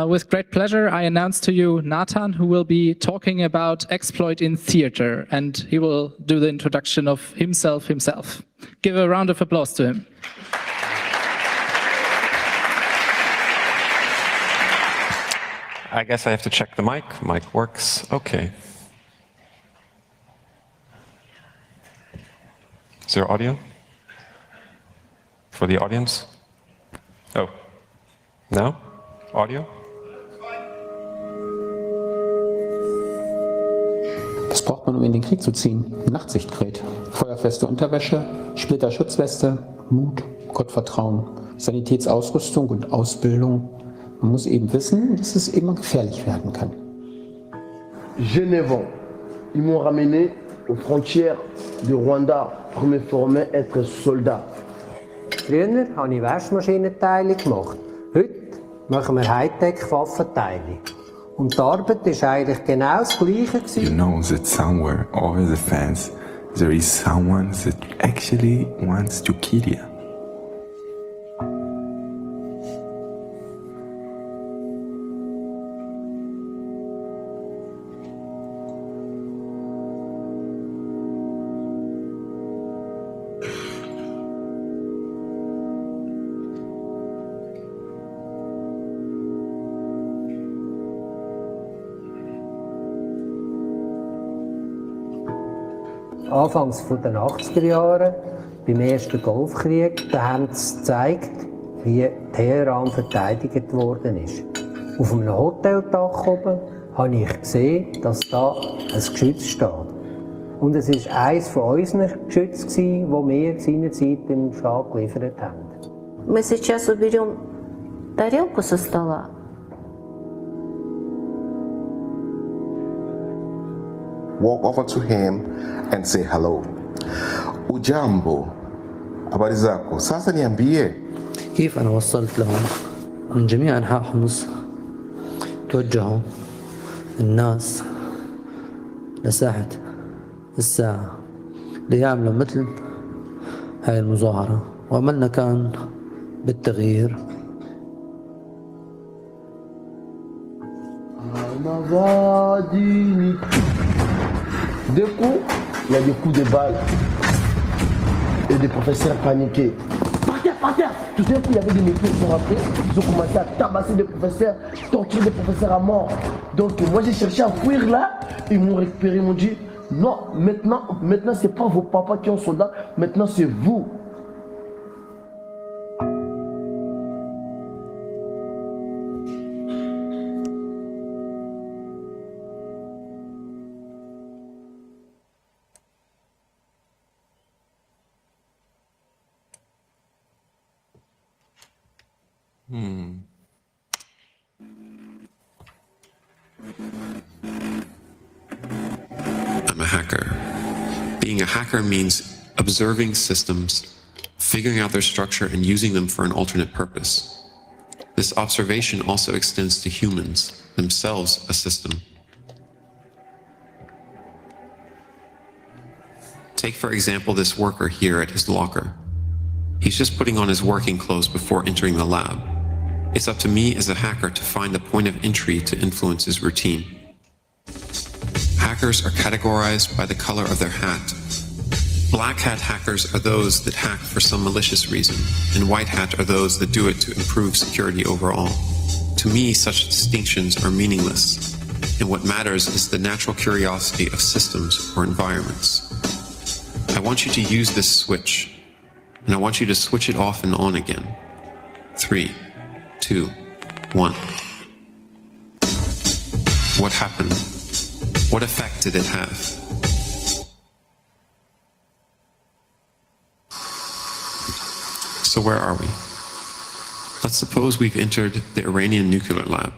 With great pleasure, I announce to you Nathan, who will be talking about exploit in theater, and he will do the introduction of himself. Give a round of applause to him. I guess I have to check the mic. Mic works. Okay. Is there audio for the audience? Oh, no? Audio? Was braucht man, um in den Krieg zu ziehen? Nachtsichtgerät, feuerfeste Unterwäsche, Splitterschutzweste, Mut, Gottvertrauen, Sanitätsausrüstung und Ausbildung. Man muss eben wissen, dass es immer gefährlich werden kann. J'ai 9 ans. Ils m'ont ramené aux frontières du Rwanda pour me former être soldat. Früher habe ich Waschmaschinenteile gemacht. Heute machen wir Hightech-Waffenteile. Und die Arbeit war eigentlich genau das Gleiche. You know that somewhere over the fence there is someone that actually wants to kill you. Anfangs der 80er Jahre, beim ersten Golfkrieg, da haben sie gezeigt, wie Teheran verteidigt worden ist. Auf einem Hoteldach oben habe ich gesehen, dass da ein Geschütz steht. Und es war eines von unseren Geschützen, die wir seinerzeit dem Staat geliefert haben. Мы сейчас уберем тарелку со стола. Walk over to him and say hello. Ujambo, habari zako? Sasa niambie. كيف أنا وصلت لهم؟ من جميع أنحاء حمص توجهوا الناس لساحة الساعة ليعملوا مثل هاي المظاهرة، وأملنا كان بالتغيير. D'un coup, il y a des coups de balle et des professeurs paniqués. Par terre. Tout d'un coup, il y avait des métiers qui sont rentrés. Ils ont commencé à tabasser des professeurs, torturer des professeurs à mort. Donc moi, j'ai cherché à fuir là. Ils m'ont récupéré, ils m'ont dit non, maintenant c'est pas vos papas qui sont soldats, maintenant c'est vous. I'm a hacker. Being a hacker means observing systems, figuring out their structure and using them for an alternate purpose. This observation also extends to humans, themselves a system. Take, for example, this worker here at his locker. He's just putting on his working clothes before entering the lab. It's up to me as a hacker to find the point of entry to influence his routine. Hackers are categorized by the color of their hat. Black hat hackers are those that hack for some malicious reason, and white hat are those that do it to improve security overall. To me, such distinctions are meaningless, and what matters is the natural curiosity of systems or environments. I want you to use this switch, and I want you to switch it off and on again. 3, 2, 1. What happened? What effect did it have? So where are we? Let's suppose we've entered the Iranian nuclear lab.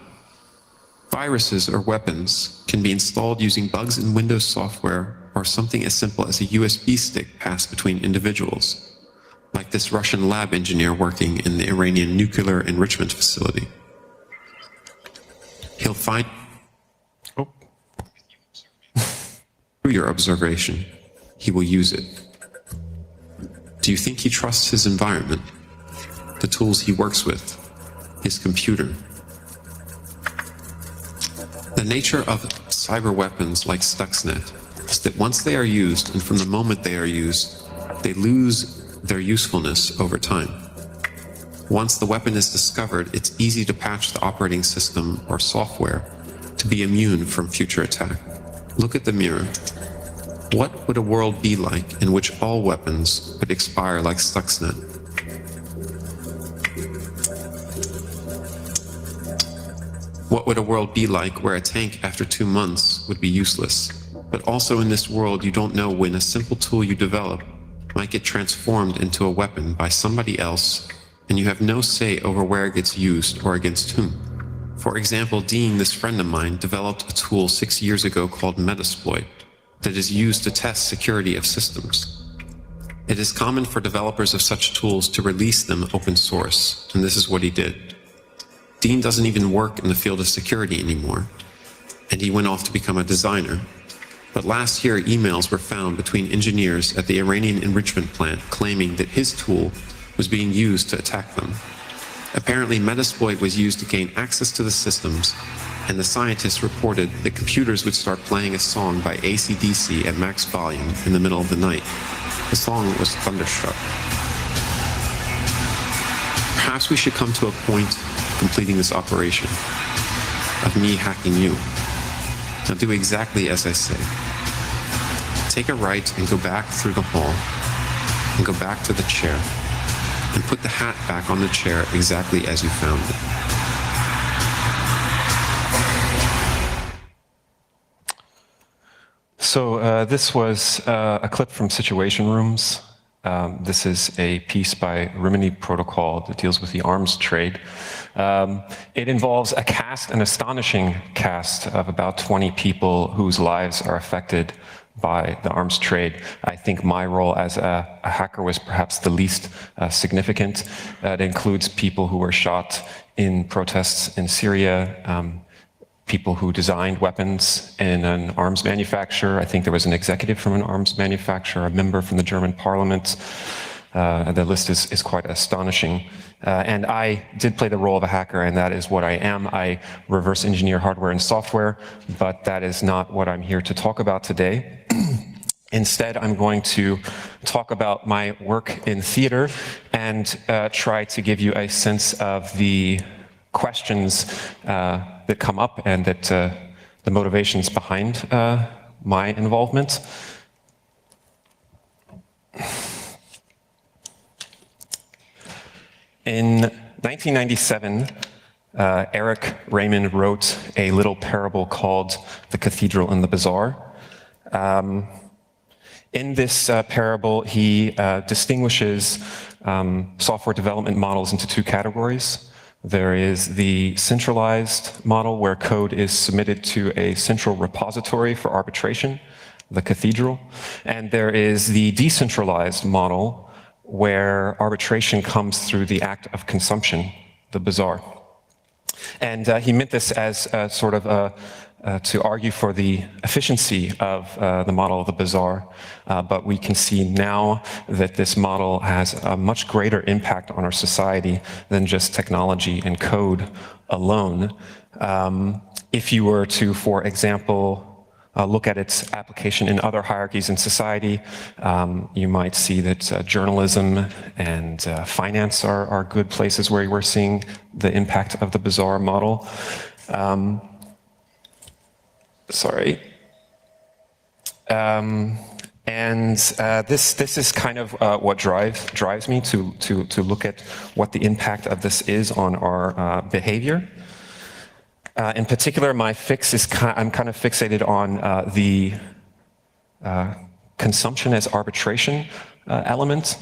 Viruses or weapons can be installed using bugs in Windows software or something as simple as a USB stick passed between individuals, like this Russian lab engineer working in the Iranian nuclear enrichment facility. He'll find through your observation, he will use it. Do you think he trusts his environment, the tools he works with, his computer? nature of cyber weapons like Stuxnet is that once they are used, and from the moment they are used, they lose their usefulness over time. Once the weapon is discovered, it's easy to patch the operating system or software to be immune from future attack. Look at the mirror. What would a world be like in which all weapons would expire like Stuxnet? What would a world be like where a tank after 2 months would be useless? But also in this world, you don't know when a simple tool you develop might get transformed into a weapon by somebody else, and you have no say over where it gets used or against whom. For example, Dean, this friend of mine, developed a tool 6 years ago called Metasploit that is used to test security of systems. It is common for developers of such tools to release them open source, and this is what he did. Dean doesn't even work in the field of security anymore, and he went off to become a designer. But last year, emails were found between engineers at the Iranian enrichment plant claiming that his tool was being used to attack them. Apparently, Metasploit was used to gain access to the systems, and the scientists reported that computers would start playing a song by AC/DC at max volume in the middle of the night. The song was Thunderstruck. Perhaps we should come to a point completing this operation of me hacking you. Now do exactly as I say. Take a right and go back through the hall, and go back to the chair, and put the hat back on the chair exactly as you found it. So this was a clip from Situation Rooms. This is a piece by Rimini Protocol that deals with the arms trade. It involves a cast, an astonishing cast of about 20 people whose lives are affected by the arms trade. I think my role as a hacker was perhaps the least significant. It includes people who were shot in protests in Syria, people who designed weapons in an arms manufacturer. I think there was an executive from an arms manufacturer, a member from the German parliament. The list is quite astonishing. And I did play the role of a hacker, and that is what I am. I reverse engineer hardware and software, but that is not what I'm here to talk about today. Instead, I'm going to talk about my work in theater and try to give you a sense of the questions that come up and that the motivations behind my involvement. In 1997, Eric Raymond wrote a little parable called The Cathedral and the Bazaar. In this parable, he distinguishes software development models into two categories. There is the centralized model where code is submitted to a central repository for arbitration, the cathedral. And there is the decentralized model where arbitration comes through the act of consumption, the bazaar. And he meant this as sort of to argue for the efficiency of the model of the bazaar. But we can see now that this model has a much greater impact on our society than just technology and code alone. If you were to, for example, look at its application in other hierarchies in society, you might see that journalism and finance are good places where we're seeing the impact of the bazaar model. This is kind of what drives me to look at what the impact of this is on our behavior. In particular, my fix is I'm kind of fixated on the consumption as arbitration element.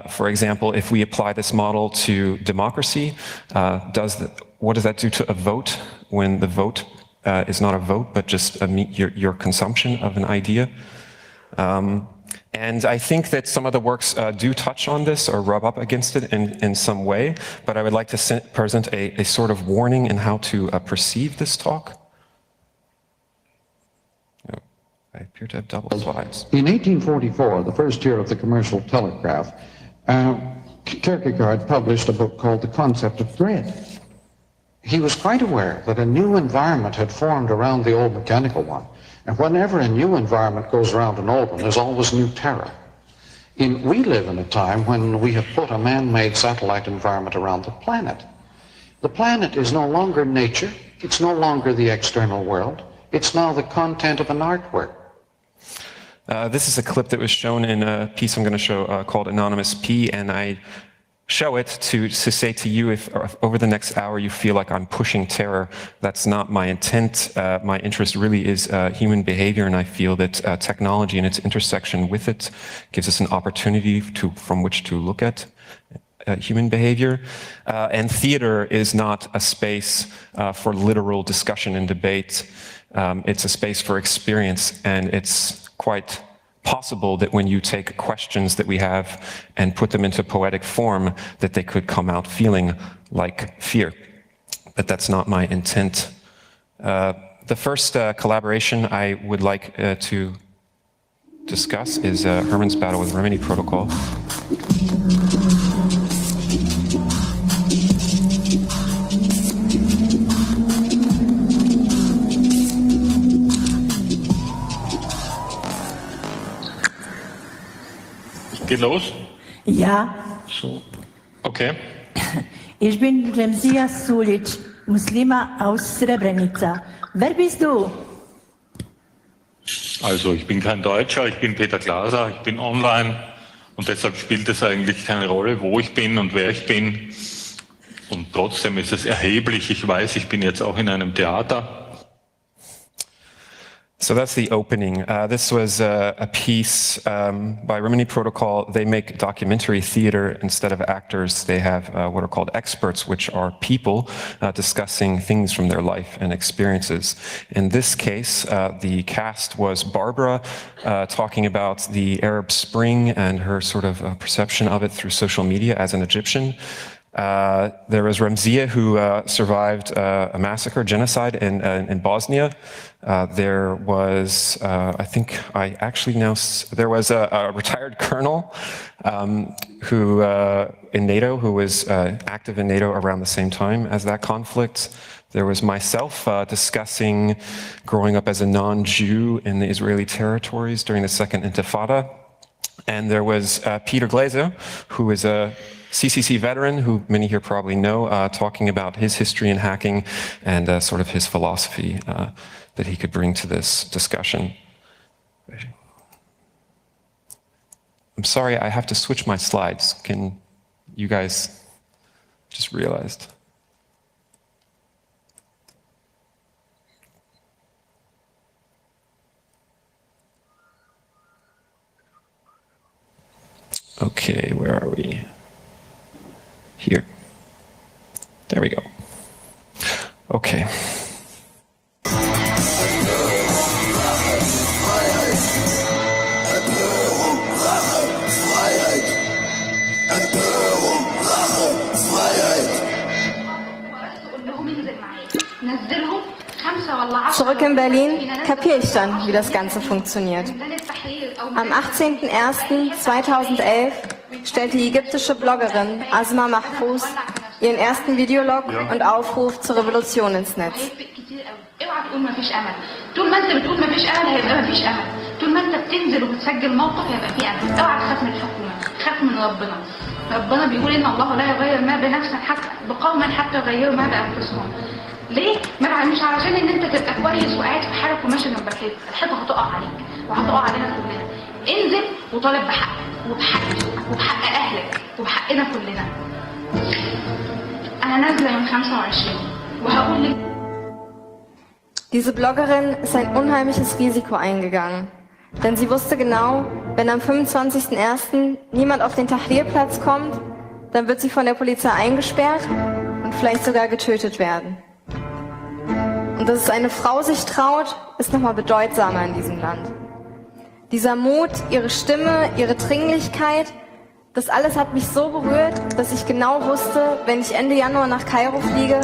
For example, if we apply this model to democracy, what does that do to a vote when the vote is not a vote, but just your consumption of an idea? And I think that some of the works do touch on this or rub up against it in some way, but I would like to present a sort of warning in how to perceive this talk. I appear to have double slides. In 1844, the first year of the commercial telegraph, Kierkegaard published a book called The Concept of Dread. he was quite aware that a new environment had formed around the old mechanical one. And whenever a new environment goes around an old one, there's always new terror. We live in a time when we have put a man-made satellite environment around the planet. The planet is no longer nature, it's no longer the external world, it's now the content of an artwork. This is a clip that was shown in a piece I'm going to show called Anonymous P, and I show it to say to you, if over the next hour you feel like I'm pushing terror, that's not my intent. My interest really is human behavior, and I feel that technology and its intersection with it gives us an opportunity from which to look at human behavior. And theater is not a space for literal discussion and debate. It's a space for experience, and it's quite possible that when you take questions that we have and put them into poetic form, that they could come out feeling like fear. But that's not my intent. The first collaboration I would like to discuss is Herman's battle with Rimini Protocol. Geht los? Ja. So. Okay. Ich bin Remzija Sulic, Muslima aus Srebrenica. Wer bist du? Also, ich bin kein Deutscher, ich bin Peter Glaser, ich bin online und deshalb spielt es eigentlich keine Rolle, wo ich bin und wer ich bin. Und trotzdem ist es erheblich. Ich weiß, ich bin jetzt auch in einem Theater. So that's the opening. This was a piece by Rimini Protocol. They make documentary theater instead of actors. They have what are called experts, which are people discussing things from their life and experiences. In this case, the cast was Barbara talking about the Arab Spring and her sort of perception of it through social media as an Egyptian. There was Remzija, who survived a massacre, genocide in Bosnia. There was, there was a retired colonel who in NATO, who was active in NATO around the same time as that conflict. There was myself discussing growing up as a non-Jew in the Israeli territories during the Second Intifada. And there was Peter Glaser, who is a CCC veteran, who many here probably know, talking about his history in hacking and sort of his philosophy that he could bring to this discussion. I'm sorry, I have to switch my slides. Can you guys just realized? Okay, where are we? Here. There we go. Okay. Zurück in Berlin kapiere ich dann, wie das Ganze funktioniert. Am 18.01.2011 stellte die ägyptische Bloggerin Asma Mahfouz ihren ersten Videolog und Aufruf zur Revolution ins Netz. ربنا بيقول ان الله لا يغير ما بنفسه حتى بقوم حتى يغيروا ما بانفسهم. ليه؟ مش علشان ان انت تبقى كويس وقاعد في حالك وماشي جنب الحيط، الحيطه هتقع عليك وهتقع علينا كلنا. انزل وطالب بحقك وبحق وبحق اهلك وبحقنا كلنا. انا نازله يوم 25 وهقول لك. Diese Bloggerin ist ein unheimliches Risiko eingegangen. Denn sie wusste genau, wenn am 25.01. niemand auf den Tahrirplatz kommt, dann wird sie von der Polizei eingesperrt und vielleicht sogar getötet werden. Und dass eine Frau sich traut, ist nochmal bedeutsamer in diesem Land. Dieser Mut, ihre Stimme, ihre Dringlichkeit, das alles hat mich so berührt, dass ich genau wusste, wenn ich Ende Januar nach Kairo fliege,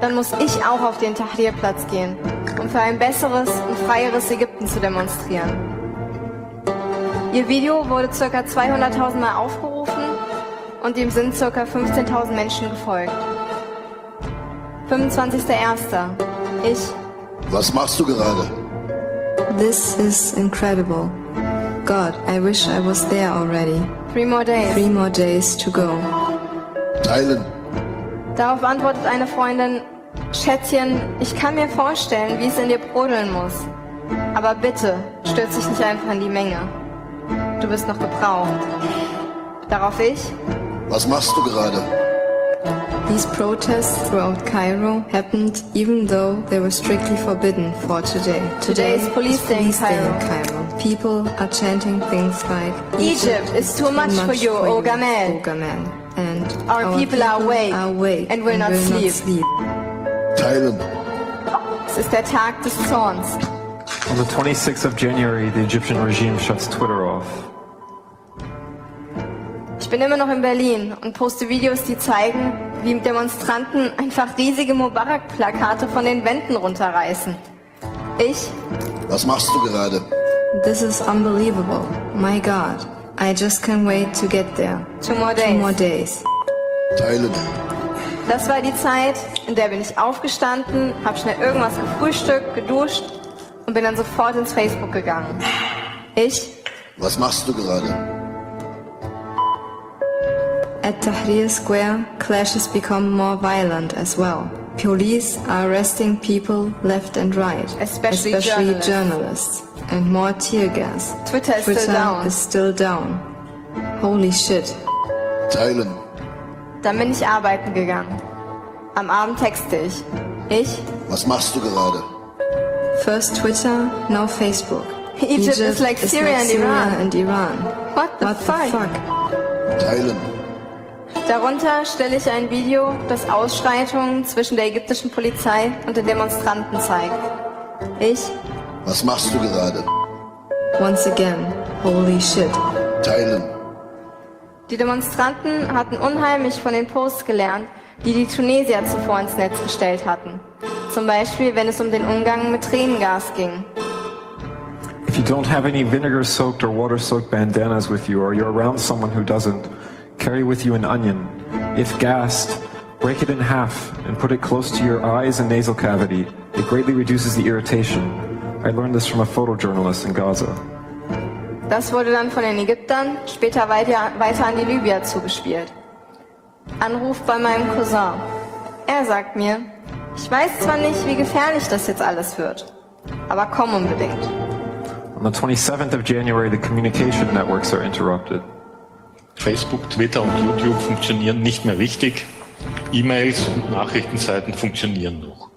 dann muss ich auch auf den Tahrirplatz gehen, um für ein besseres und freieres Ägypten zu demonstrieren. Ihr Video wurde ca. 200.000 Mal aufgerufen und dem sind ca. 15.000 Menschen gefolgt. 25.01. Ich. Was machst du gerade? This is incredible. God, I wish I was there already. 3 more days. 3 more days to go. Teilen. Darauf antwortet eine Freundin, Schätzchen, ich kann mir vorstellen, wie es in dir brodeln muss. Aber bitte, stürz dich nicht einfach in die Menge. Du bist noch gebraucht. Darauf ich. Was machst du gerade? These protests throughout Cairo happened even though they were strictly forbidden for today. Today is police day in Cairo. People are chanting things like Egypt is too much for you, O Gamal. And our people are awake and will not sleep. Teilen. Es ist der Tag des Zorns. On the 26th of January, the Egyptian regime shuts Twitter off. Ich bin immer noch in Berlin und poste Videos, die zeigen, wie Demonstranten einfach riesige Mubarak-Plakate von den Wänden runterreißen. Ich. Was machst du gerade? This is unbelievable. My God. I just can't wait to get there. 2 more days. 2 more days. Teilen. Das war die Zeit, in der bin ich aufgestanden, habe schnell irgendwas gefrühstückt, geduscht und bin dann sofort ins Facebook gegangen. Ich. Was machst du gerade? At Tahrir Square, clashes become more violent as well. Police are arresting people left and right, especially journalists, and more tear gas. Twitter is still down. Holy shit. Teilen. Dann bin ich arbeiten gegangen. Am Abend texte ich. Ich. Was machst du gerade? First Twitter, now Facebook. Egypt is like Syria and Iran. What the fuck? Teilen. Darunter stelle ich ein Video, das Ausschreitungen zwischen der ägyptischen Polizei und den Demonstranten zeigt. Ich. Was machst du gerade? Once again, holy shit. Teilen. Die Demonstranten hatten unheimlich von den Posts gelernt, die die Tunesier zuvor ins Netz gestellt hatten. Zum Beispiel, wenn es um den Umgang mit Tränengas ging. If you don't have any vinegar-soaked or water-soaked bandanas with you, or you're around someone who doesn't, carry with you an onion. If gassed, break it in half and put it close to your eyes and nasal cavity. It greatly reduces the irritation. I learned this from a photojournalist in Gaza. Das wurde dann von den Ägyptern später weiter an die Libyer zugespielt. Anruf bei meinem Cousin. Er sagt mir, ich weiß zwar nicht, wie gefährlich das jetzt alles wird, aber komm unbedingt. On the 27th of January, the communication networks are interrupted. Facebook, Twitter und YouTube funktionieren nicht mehr richtig. E-Mails und Nachrichtenseiten funktionieren noch.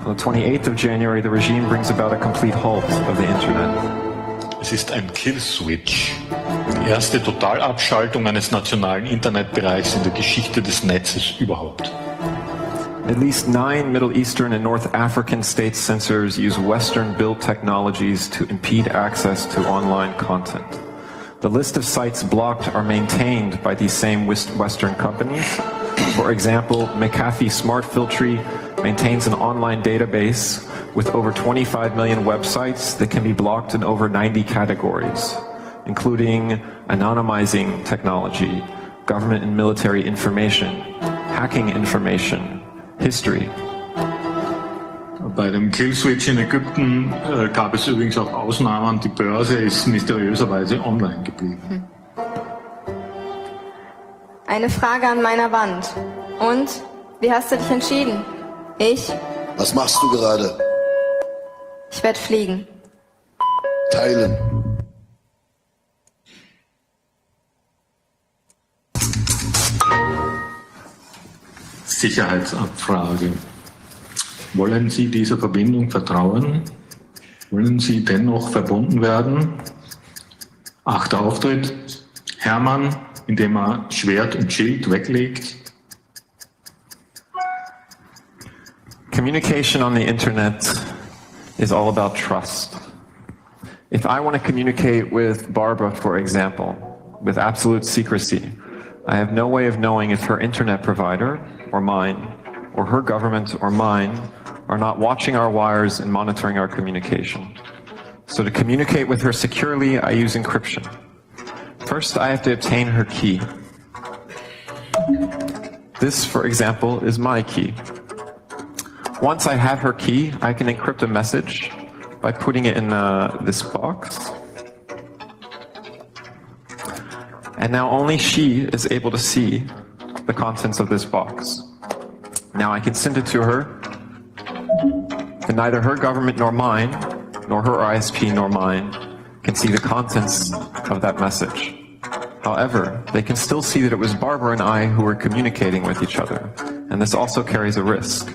On the 28th of January, the regime brings about a complete halt of the Internet. Es ist ein Kill-Switch. Die erste Totalabschaltung eines nationalen Internetbereichs in der Geschichte des Netzes überhaupt. At least 9 Middle Eastern and North African state censors use Western-built technologies to impede access to online content. The list of sites blocked are maintained by these same Western companies. For example, McAfee Smart Filtry maintains an online database with over 25 million websites that can be blocked in over 90 categories, including anonymizing technology, government and military information, hacking information, history. Bei dem Killswitch in Ägypten gab es übrigens auch Ausnahmen. Die Börse ist mysteriöserweise online geblieben. Eine Frage an meiner Wand. Und? Wie hast du dich entschieden? Ich? Was machst du gerade? Ich werde fliegen. Teilen. Sicherheitsabfrage. Wollen Sie dieser Verbindung vertrauen? Wollen Sie dennoch verbunden werden? 8. Auftritt. Hermann, indem er Schwert und Schild weglegt. Communication on the internet is all about trust. If I want to communicate with Barbara, for example, with absolute secrecy, I have no way of knowing if her internet provider, or mine, or her government, or mine, are not watching our wires and monitoring our communication. So to communicate with her securely, I use encryption. First, I have to obtain her key. This, for example, is my key. Once I have her key, I can encrypt a message by putting it in this box. And now only she is able to see the contents of this box. Now I can send it to her, and neither her government nor mine, nor her ISP nor mine, can see the contents of that message. However, they can still see that it was Barbara and I who were communicating with each other, and this also carries a risk.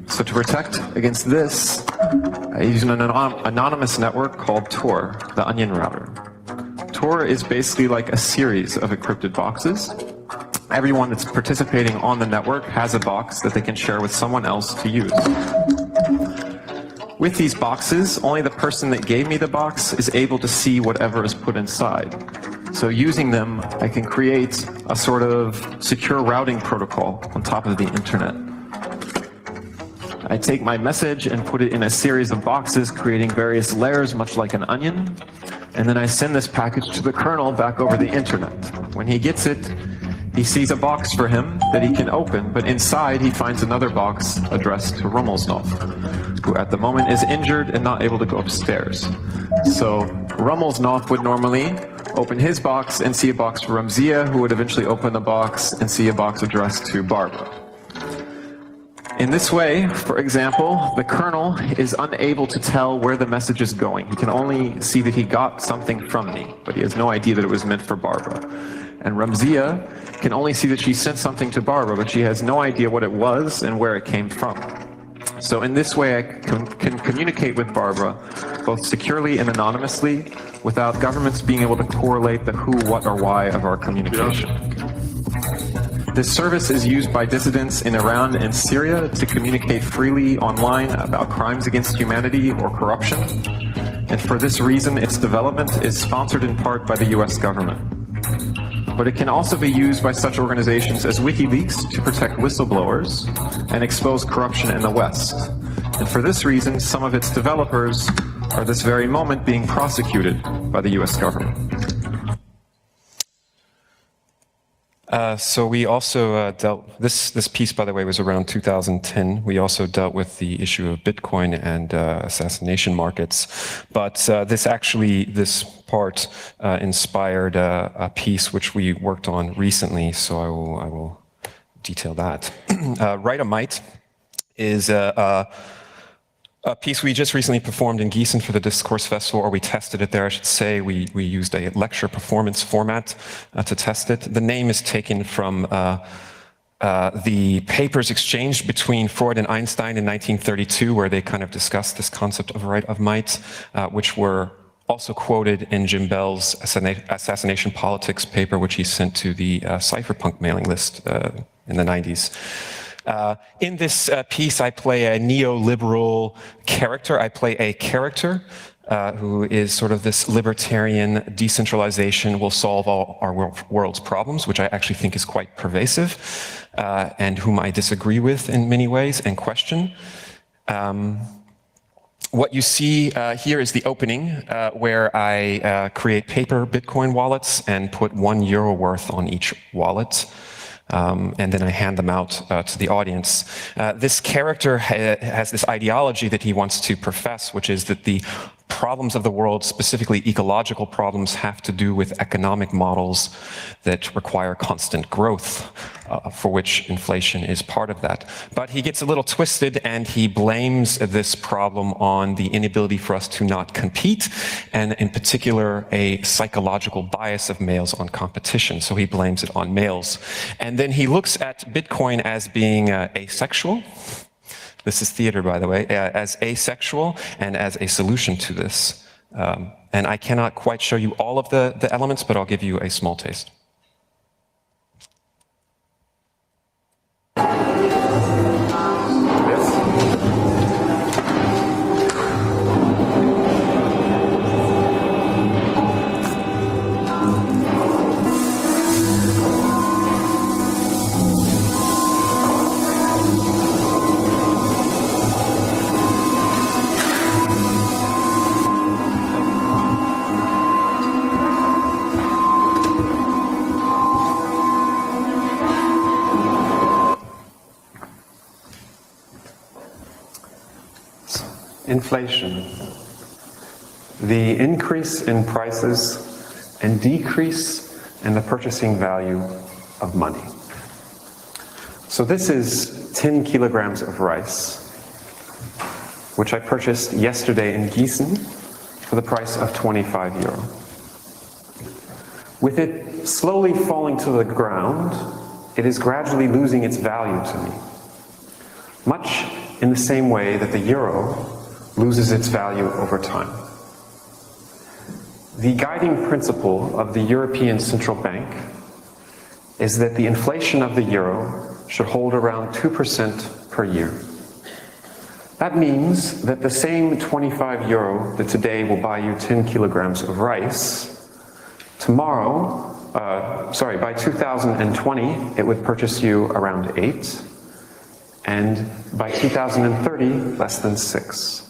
So to protect against this, I use an anonymous network called Tor, the onion router. Tor is basically like a series of encrypted boxes. Everyone that's participating on the network has a box that they can share with someone else to use. With these boxes, only the person that gave me the box is able to see whatever is put inside. So using them, I can create a sort of secure routing protocol on top of the internet. I take my message and put it in a series of boxes, creating various layers, much like an onion. And then I send this package to the kernel back over the internet. When he gets it, he sees a box for him that he can open, but inside he finds another box addressed to Rummelsnov, who at the moment is injured and not able to go upstairs. So Rummelsnov would normally open his box and see a box for Ramzia, who would eventually open the box and see a box addressed to Barbara. In this way, for example, the kernel is unable to tell where the message is going. He can only see that he got something from me, but he has no idea that it was meant for Barbara. And Ramzia can only see that she sent something to Barbara, but she has no idea what it was and where it came from. So in this way, I can communicate with Barbara, both securely and anonymously, without governments being able to correlate the who, what, or why of our communication. This service is used by dissidents in Iran and Syria to communicate freely online about crimes against humanity or corruption. And for this reason, its development is sponsored in part by the US government. But it can also be used by such organizations as WikiLeaks to protect whistleblowers and expose corruption in the West. And for this reason, some of its developers are this very moment being prosecuted by the US government. So we also dealt, this piece, by the way, was around 2010. We also dealt with the issue of Bitcoin and assassination markets. But this part inspired a piece which we worked on recently, so I will detail that. Write-A-Mite is a piece we just recently performed in Gießen for the Discourse Festival, or we tested it there, I should say. We used a lecture performance format to test it. The name is taken from the papers exchanged between Freud and Einstein in 1932, where they kind of discussed this concept of Write-A-Mite, which were also quoted in Jim Bell's Assassination Politics paper, which he sent to the cypherpunk mailing list in the 90s. In this piece, I play a neoliberal character. I play a character who is sort of this libertarian decentralization will solve all our world's problems, which I actually think is quite pervasive, and whom I disagree with in many ways and question. What you see here is the opening where I create paper Bitcoin wallets and put €1 worth on each wallet. And then I hand them out to the audience. This character has this ideology that he wants to profess, which is that the problems of the world, specifically ecological problems, have to do with economic models that require constant growth, for which inflation is part of that. But he gets a little twisted and he blames this problem on the inability for us to not compete, and in particular a psychological bias of males on competition. So he blames it on males. And then he looks at Bitcoin as being asexual. This is theater, by the way, as asexual and as a solution to this. And I cannot quite show you all of the elements, but I'll give you a small taste. inflation, the increase in prices and decrease in the purchasing value of money. So this is 10 kilograms of rice, which I purchased yesterday in Gießen for the price of 25 euro. With it slowly falling to the ground, it is gradually losing its value to me, much in the same way that the euro loses its value over time. The guiding principle of the European Central Bank is that the inflation of the euro should hold around 2% per year. That means that the same 25 euro that today will buy you 10 kilograms of rice, by 2020, it would purchase you around 8, and by 2030, less than 6.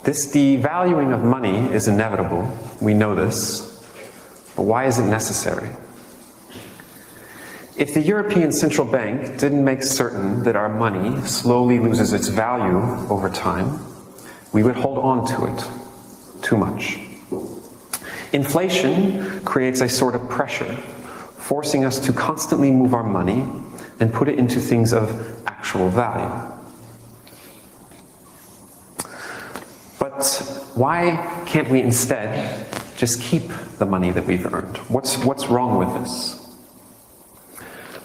This devaluing of money is inevitable, we know this, but why is it necessary? If the European Central Bank didn't make certain that our money slowly loses its value over time, we would hold on to it too much. Inflation creates a sort of pressure, forcing us to constantly move our money and put it into things of actual value. But why can't we instead just keep the money that we've earned? What's wrong with this?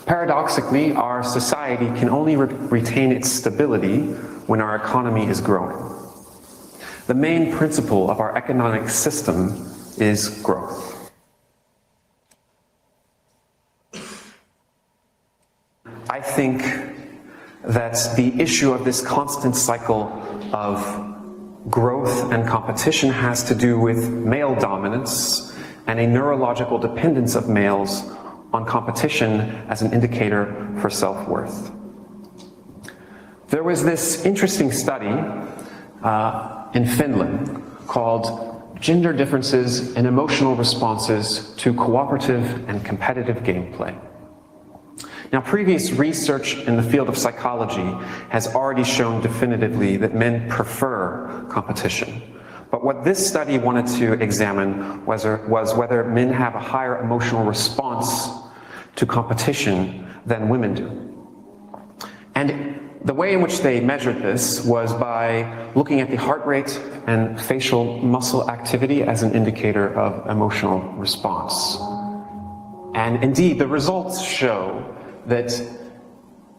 Paradoxically, our society can only retain its stability when our economy is growing. The main principle of our economic system is growth. I think that the issue of this constant cycle of growth and competition has to do with male dominance and a neurological dependence of males on competition as an indicator for self-worth. There was this interesting study in Finland called Gender Differences in Emotional Responses to Cooperative and Competitive Gameplay. Now, previous research in the field of psychology has already shown definitively that men prefer competition. But what this study wanted to examine was whether men have a higher emotional response to competition than women do. And the way in which they measured this was by looking at the heart rate and facial muscle activity as an indicator of emotional response. And indeed, the results show that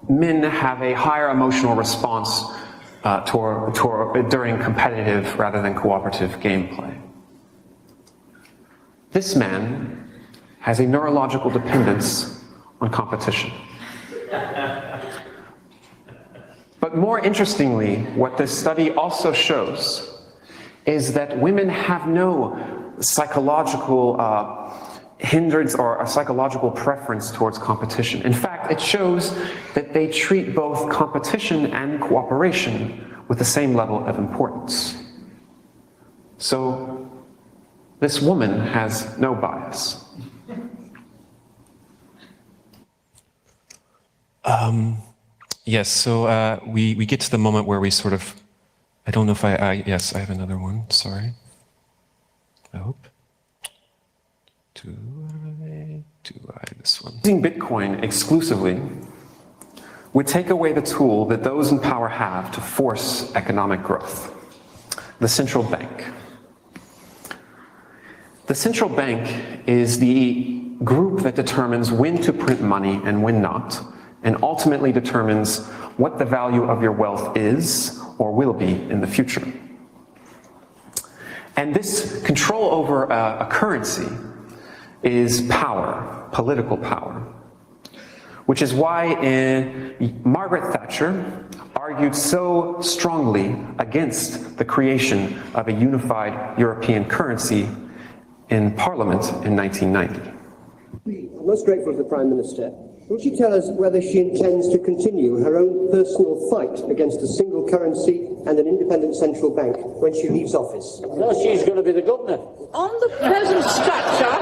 men have a higher emotional response during competitive rather than cooperative gameplay. This man has a neurological dependence on competition. But more interestingly, what this study also shows is that women have no psychological hindrance or a psychological preference towards competition. In fact, it shows that they treat both competition and cooperation with the same level of importance. So this woman has no bias. Yes, so we get to the moment where we sort of, I don't know if yes, I have another one, sorry. I hope. This one. Using Bitcoin exclusively would take away the tool that those in power have to force economic growth, the central bank. The central bank is the group that determines when to print money and when not, and ultimately determines what the value of your wealth is or will be in the future. And this control over a currency is power, political power, which is why Margaret Thatcher argued so strongly against the creation of a unified European currency in Parliament in 1990. I'm most grateful to the Prime Minister. Will she tell us whether she intends to continue her own personal fight against a single currency and an independent central bank when she leaves office? No, she's going to be the governor. On the present structure,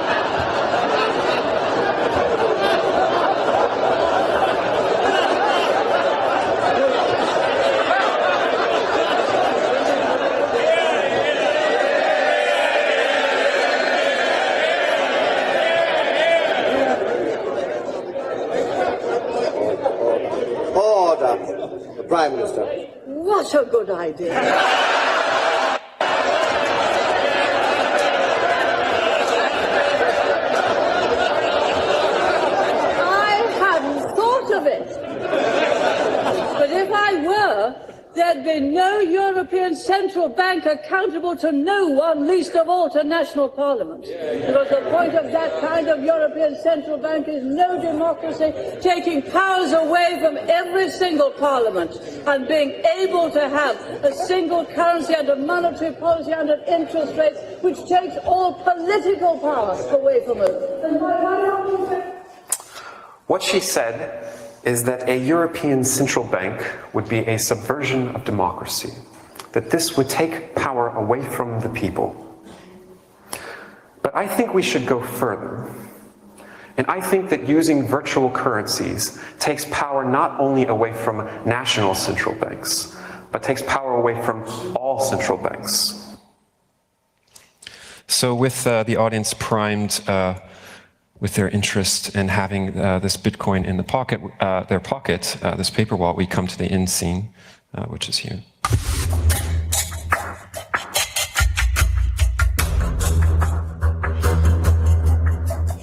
not a good idea. I hadn't thought of it. But if I were, there'd be no European Central Bank accountable to no one, least of all to national parliaments. Because the point of that kind of European Central Bank is no democracy, taking powers away from every single parliament and being able to have a single currency and a monetary policy and an interest rates which takes all political power away from us. What she said is that a European central bank would be a subversion of democracy, that this would take power away from the people. But I think we should go further. And I think that using virtual currencies takes power not only away from national central banks, but takes power away from all central banks. So with the audience primed with their interest in having this Bitcoin in the pocket, their pocket, this paper wallet, we come to the end scene, which is here.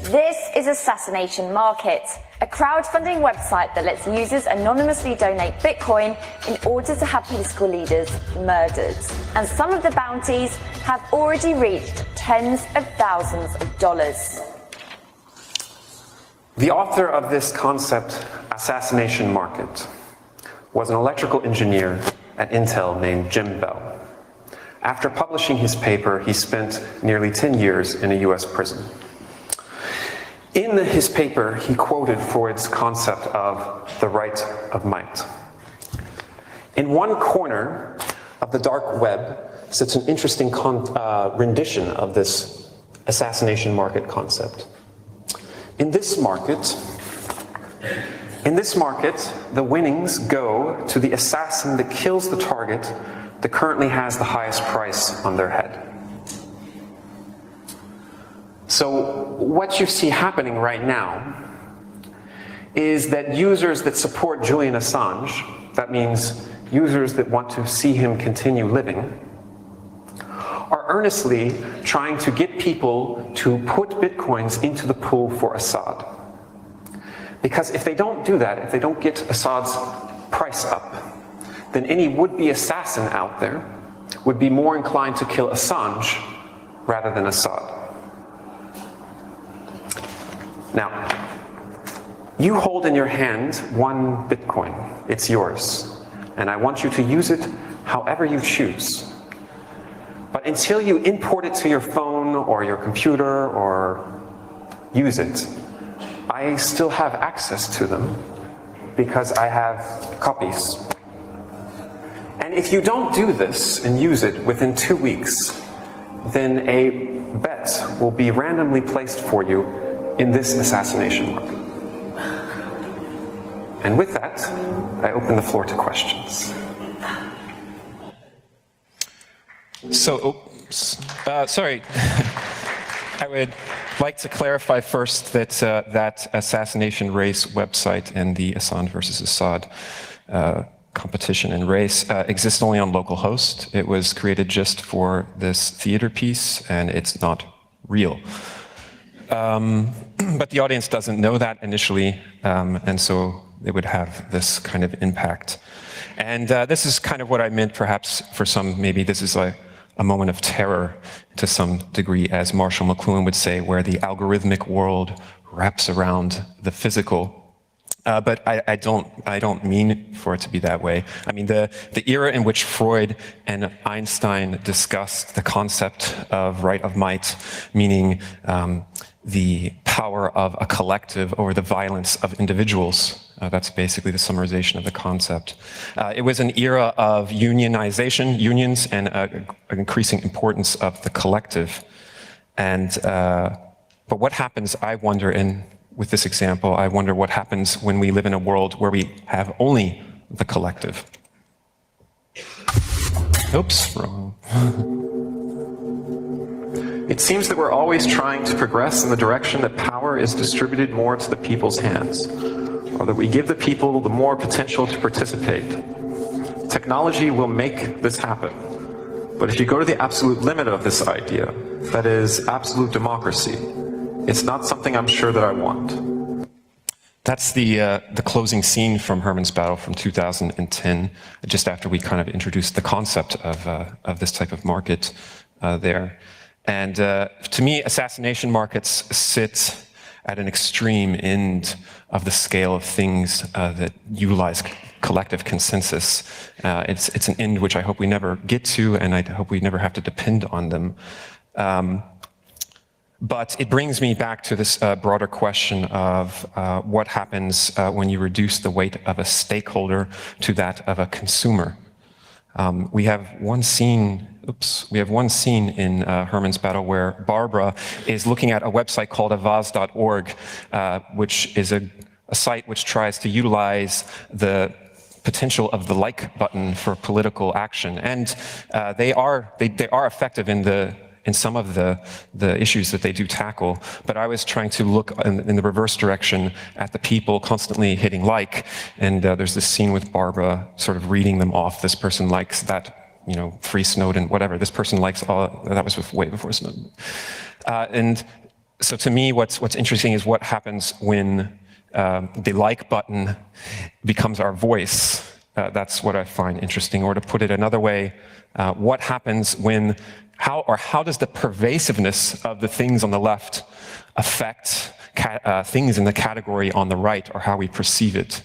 This is Assassination Market, a crowdfunding website that lets users anonymously donate Bitcoin in order to have political leaders murdered. And some of the bounties have already reached tens of thousands of dollars. The author of this concept, Assassination Market, was an electrical engineer at Intel named Jim Bell. After publishing his paper, he spent nearly 10 years in a US prison. In his paper, he quoted Freud's concept of the right of might. In one corner of the dark web sits an interesting rendition of this assassination market concept. In this market, the winnings go to the assassin that kills the target that currently has the highest price on their head. So what you see happening right now is that users that support Julian Assange, that means users that want to see him continue living, are earnestly trying to get people to put Bitcoins into the pool for Assad. Because if they don't do that, if they don't get Assad's price up, then any would-be assassin out there would be more inclined to kill Assange rather than Assad. Now, you hold in your hand one Bitcoin. It's yours. And I want you to use it however you choose. But until you import it to your phone or your computer or use it, I still have access to them because I have copies. And if you don't do this and use it within 2 weeks, then a bet will be randomly placed for you in this assassination market. And with that, I open the floor to questions. So, sorry, I would like to clarify first that that assassination race website and the Assange versus Assad competition and race exists only on localhost. It was created just for this theater piece, and it's not real. But the audience doesn't know that initially, and so it would have this kind of impact. And this is kind of what I meant, perhaps for some, maybe this is a moment of terror to some degree, as Marshall McLuhan would say, where the algorithmic world wraps around the physical. But I don't mean for it to be that way. I mean, the era in which Freud and Einstein discussed the concept of right of might, meaning the power of a collective over the violence of individuals. That's basically the summarization of the concept. It was an era of unionization, unions, and an increasing importance of the collective. And but what happens, I wonder, with this example, I wonder what happens when we live in a world where we have only the collective. Oops, wrong. It seems that we're always trying to progress in the direction that power is distributed more to the people's hands, or that we give the people the more potential to participate. technology will make this happen. But if you go to the absolute limit of this idea, that is absolute democracy, it's not something I'm sure that I want. That's the closing scene from Herman's Battle from 2010, just after we kind of introduced the concept of this type of market there. And to me, assassination markets sit at an extreme end of the scale of things that utilize collective consensus. It's an end which I hope we never get to, and I hope we never have to depend on them. But it brings me back to this broader question of what happens when you reduce the weight of a stakeholder to that of a consumer. We have one scene in Herman's Battle where Barbara is looking at a website called avaz.org, which is a site which tries to utilize the potential of the like button for political action, and they are effective in some of the issues that they do tackle. But I was trying to look in the reverse direction at the people constantly hitting like, and there's this scene with Barbara sort of reading them off. This person likes that, free Snowden, whatever. This person likes all, that was way before Snowden. And so to me, what's interesting is what happens when the like button becomes our voice. That's what I find interesting. Or to put it another way, what happens when, how does the pervasiveness of the things on the left affect things in the category on the right, or how we perceive it?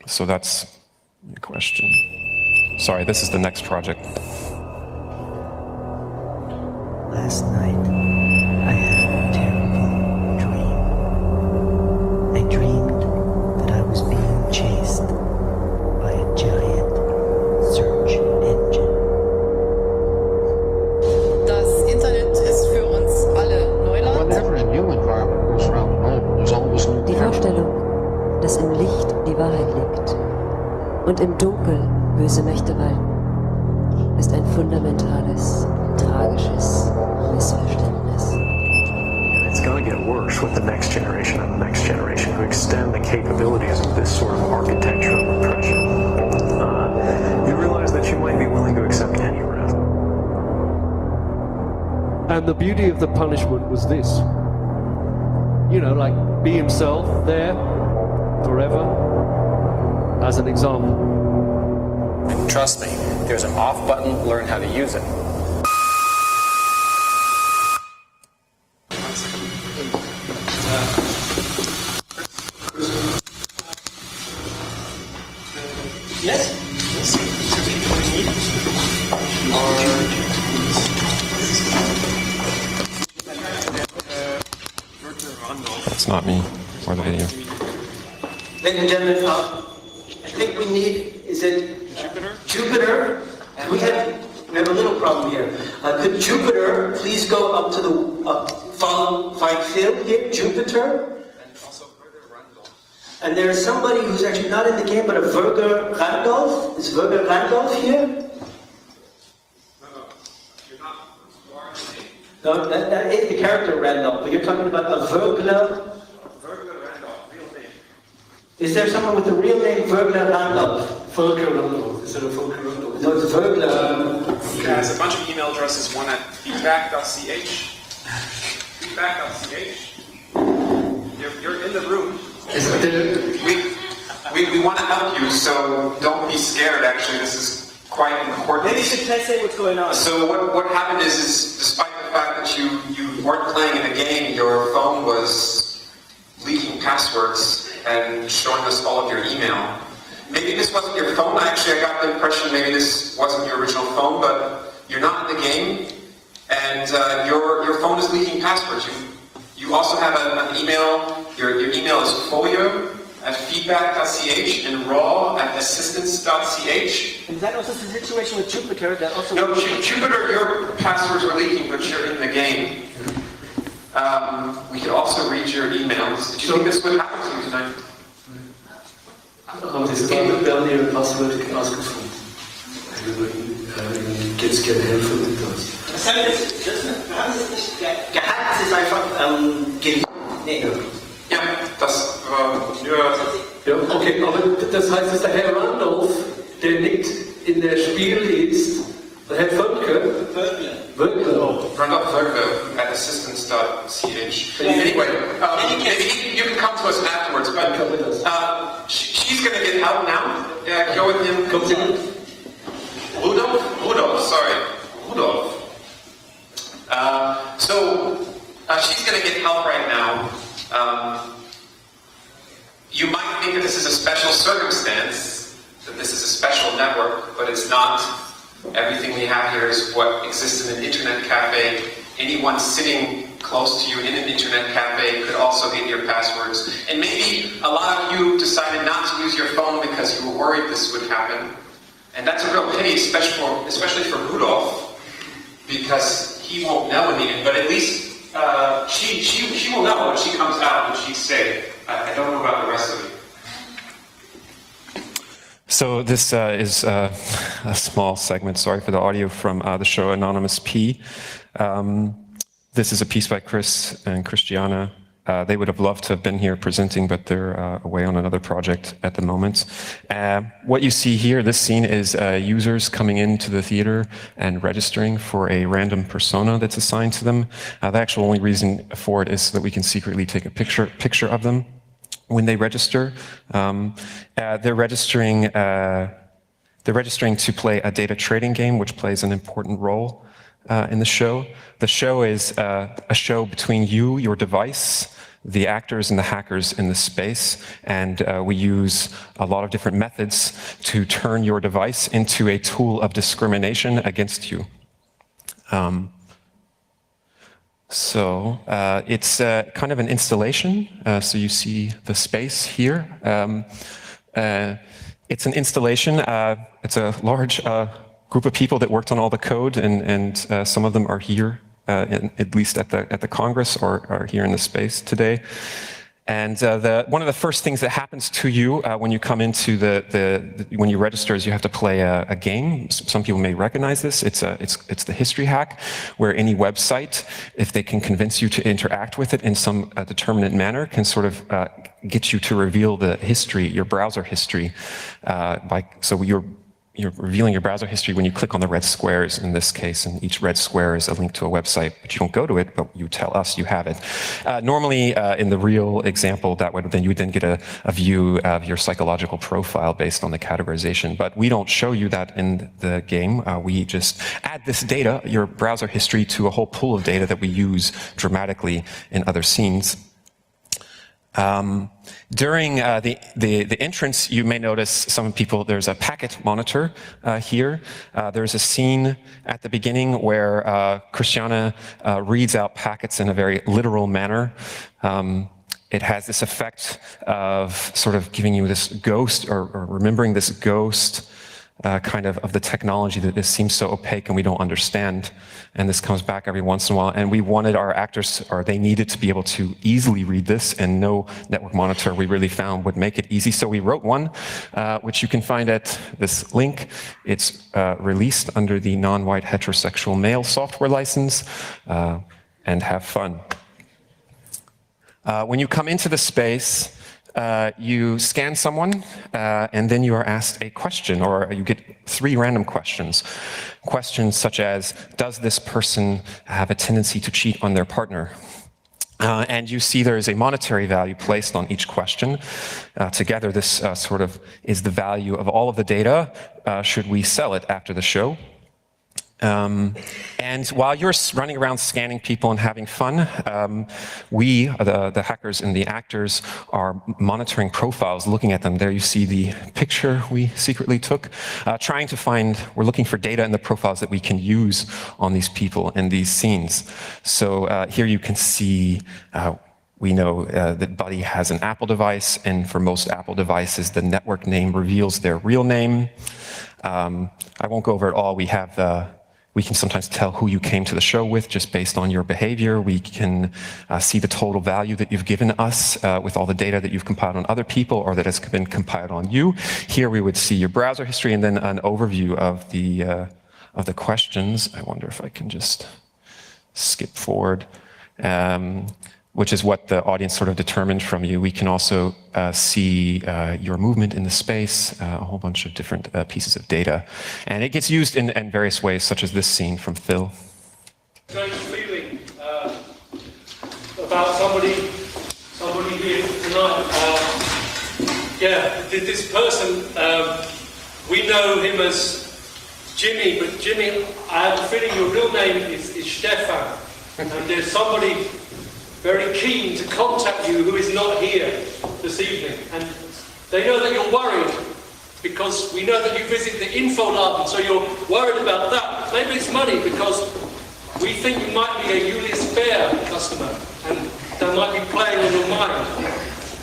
So that's the question. Sorry, this is the next project. Last night, I had a terrible dream. I dreamed that I was being chased by a giant search engine. Das Internet ist für uns alle Neuland. Whenever a new environment goes around an old one, there's always new Die Vorstellung, dass im Licht die Wahrheit liegt und im Dunkel böse Mächte walten, ist ein fundamentales, tragisches Missverständnis. It's going to get worse with the next generation and the next generation who extend the capabilities of this sort of architecture of repression. You realize that you might be willing to accept any risk. And the beauty of the punishment was this. Like be himself there forever as an example. And trust me, there's an off button, learn how to use it. Yes? That's not me or the video. Ladies and gentlemen, I think we need, is it Jupiter? We have a little problem here. Could Jupiter please go up to the following field here? Jupiter? And there's somebody who's actually not in the game, but a Virger Randolph. Is Virger Randolph here? No, that is the character Randolph, but you're talking about a Virgler. Is there someone with the real name Virgler Randolph? Volker Randolph. Is it a Volker Randolph? No, it's Virgler. It has a bunch of email addresses, one at feedback.ch. Feedback.ch. You're in the room. We want to help you, so don't be scared. Actually, this is quite important. Maybe you should say what's going on. So what happened is despite the fact that you weren't playing in a game, your phone was leaking passwords and showing us all of your email. Maybe this wasn't your phone. I got the impression maybe this wasn't your original phone, but you're not in the game, and your phone is leaking passwords. You also have an email. Your email is folio@feedback.ch and raw@assistance.ch. Is that also the situation with Jupiter? That also no, Jupiter, your passwords were leaking, but you're in the game. We could also read your emails. Did you think this would happen to you tonight? This game would barely a password you can ask a friend. Everybody gets helpful with those. Wir haben es nicht gehackt, es ist einfach nee. Ja, das Ja, okay, aber das heißt, dass der Herr Randolph der nickt in der Spiegel ist, Herr Völker. Völker at assistance.ch. Anyway, maybe you can come to us afterwards, but she's going to get help now. Go with him. Rudolf, sorry. Rudolf. She's going to get help right now. You might think that this is a special circumstance, that this is a special network, but it's not. Everything we have here is what exists in an internet cafe. Anyone sitting close to you in an internet cafe could also get your passwords. And maybe a lot of you decided not to use your phone because you were worried this would happen. And that's a real pity, especially for Rudolph, because he won't know in the end, but at least she will know when she comes out and she's safe. I don't know about the rest of you. So this is a small segment, sorry for the audio, from the show Anonymous P. This is a piece by Chris and Christiana. They would have loved to have been here presenting, but they're away on another project at the moment. What you see here, this scene, is users coming into the theater and registering for a random persona that's assigned to them. The actual only reason for it is so that we can secretly take a picture of them when they register. They're registering to play a data trading game, which plays an important role in the show. The show is a show between you, your device, the actors and the hackers in the space, and we use a lot of different methods to turn your device into a tool of discrimination against you. It's kind of an installation. So you see the space here. It's an installation. It's a large group of people that worked on all the code, and some of them are here, at least at the Congress, or are here in the space today. And one of the first things that happens to you when you come into when you register is you have to play a game. Some people may recognize this. It's the history hack, where any website, if they can convince you to interact with it in some determinate manner, can sort of get you to reveal the history, your browser history. You're revealing your browser history when you click on the red squares in this case, and each red square is a link to a website, but you don't go to it, but you tell us you have it. Normally, in the real example, you would then get a view of your psychological profile based on the categorization, but we don't show you that in the game. We just add this data, your browser history, to a whole pool of data that we use dramatically in other scenes. During the entrance, you may notice some people, there's a packet monitor here. There's a scene at the beginning where Christiana reads out packets in a very literal manner. It has this effect of sort of giving you this ghost, or remembering this ghost kind of the technology that this seems so opaque and we don't understand. And this comes back every once in a while. And we wanted our actors, or they needed to be able to easily read this, and no network monitor we really found would make it easy. So we wrote one, which you can find at this link. It's released under the non-white heterosexual male software license, and have fun. When you come into the space, you scan someone, and then you are asked a question, or you get 3 random questions. Questions such as, does this person have a tendency to cheat on their partner? And you see there is a monetary value placed on each question. Together, this sort of is the value of all of the data, should we sell it after the show. And while you're running around scanning people and having fun, we, the hackers and the actors, are monitoring profiles, looking at them. There you see the picture we secretly took, we're looking for data in the profiles that we can use on these people in these scenes. So here you can see we know that Buddy has an Apple device, and for most Apple devices, the network name reveals their real name. I won't go over it all. We can sometimes tell who you came to the show with just based on your behavior. We can see the total value that you've given us with all the data that you've compiled on other people or that has been compiled on you. Here we would see your browser history and then an overview of the questions. I wonder if I can just skip forward. which is what the audience sort of determined from you. We can also see your movement in the space, a whole bunch of different pieces of data. And it gets used in various ways, such as this scene from Phil. Strange feeling about somebody here tonight. This person, we know him as Jimmy, but Jimmy, I have a feeling your real name is Stefan. And there's somebody very keen to contact you who is not here this evening. And they know that you're worried because we know that you visit the info lab, and so you're worried about that. Maybe it's money because we think you might be a Julius Baer customer and that might be playing on your mind.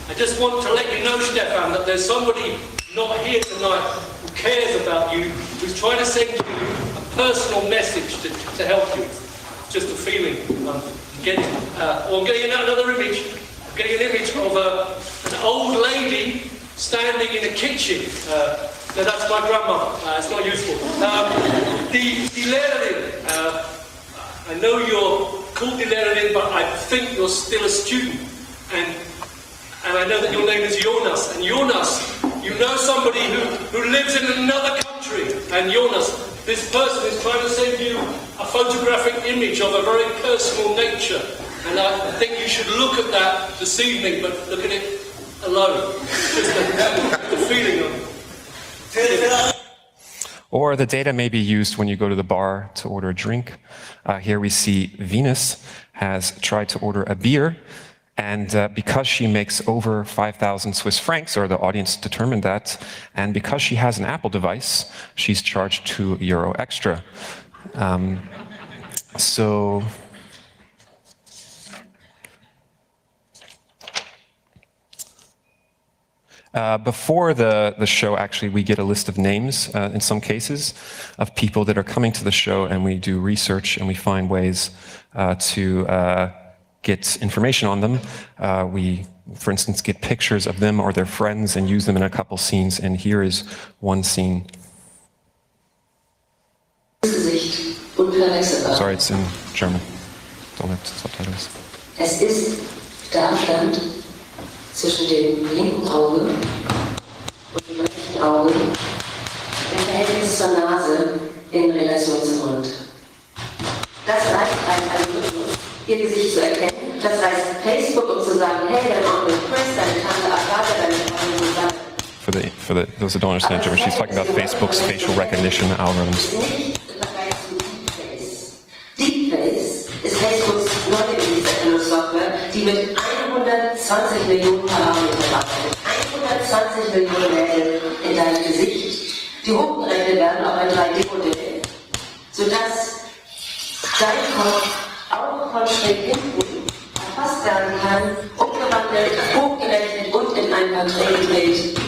I just want to let you know, Stefan, that there's somebody not here tonight who cares about you, who's trying to send you a personal message to help you. It's just a feeling I'm getting. I'm getting another image. I'm getting an image of an old lady standing in a kitchen. No, that's my grandmother. It's not useful. Die Lehrerin. I know you're called Die Lehrerin, but I think you're still a student. And I know that your name is Jonas. And Jonas, you know somebody who lives in another country. And Jonas, this person is trying to send you a photographic image of a very personal nature. And I think you should look at that this evening, but look at it alone. Just the feeling of it. Or the data may be used when you go to the bar to order a drink. Here we see Venus has tried to order a beer, and because she makes over 5,000 Swiss francs, or the audience determined that, and because she has an Apple device, she's charged €2 extra. Before the show, actually, we get a list of names, in some cases, of people that are coming to the show, and we do research and we find ways to get information on them. We, for instance, get pictures of them or their friends and use them in a couple scenes, and here is one scene. Sorry, it's in German. Don't have subtitles. Es ist der Abstand zwischen dem linken Auge und dem rechten Auge, im Verhältnis zur Nase in Relation zum Mund. Das reicht ein Algorithmus, ihr Gesicht zu erkennen. Das reicht Facebook, um zu sagen, hey, dein Onkel Chris, deine Tante Agatha, deine Freundin Susanne. For those that don't understand German, she's talking about Facebook's facial recognition algorithms. Deepface ist Facebooks neue Gesichtserkennungssoftware, die mit 120 Millionen Parametern arbeitet. 120 Millionen Nägel in deinem Gesicht. Die hochgerechnet werden auf ein 3D-Modell, sodass dein Kopf auch von schräg hinten erfasst werden kann, umgewandelt, hochgerechnet und in ein Porträt gedreht.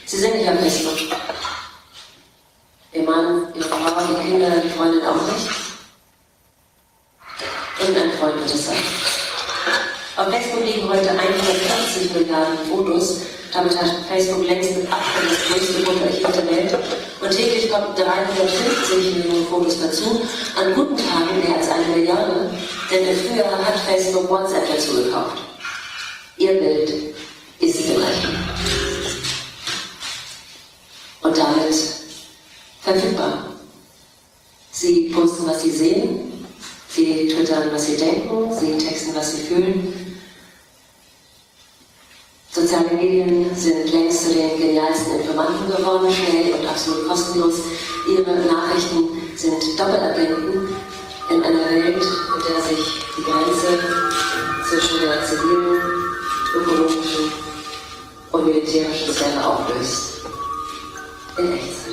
Sie sind nicht am Facebook. Ihr Mann, Ihre Frau, die Kinder, die Freundin auch nicht. Irgendein Freund wird es sein. Auf Facebook liegen heute 140 Milliarden Fotos. Damit hat Facebook längst mit Abstand das größte Fotoarchiv der Welt. Und täglich kommen 350 Millionen Fotos dazu. An guten Tagen mehr als 1 Milliarde. Denn im Frühjahr hat Facebook WhatsApp dazu gekauft. Ihr Bild ist berechnet. Und damit verfügbar. Sie posten, was Sie sehen, Sie twittern, was Sie denken, Sie texten, was Sie fühlen. Soziale Medien sind längst zu den genialsten Informanten geworden, schnell und absolut kostenlos. Ihre Nachrichten sind Doppelagenten in einer Welt, in der sich die Grenze zwischen der zivilen, ökologischen und militärischen Sphäre auflöst. In Echtzeit.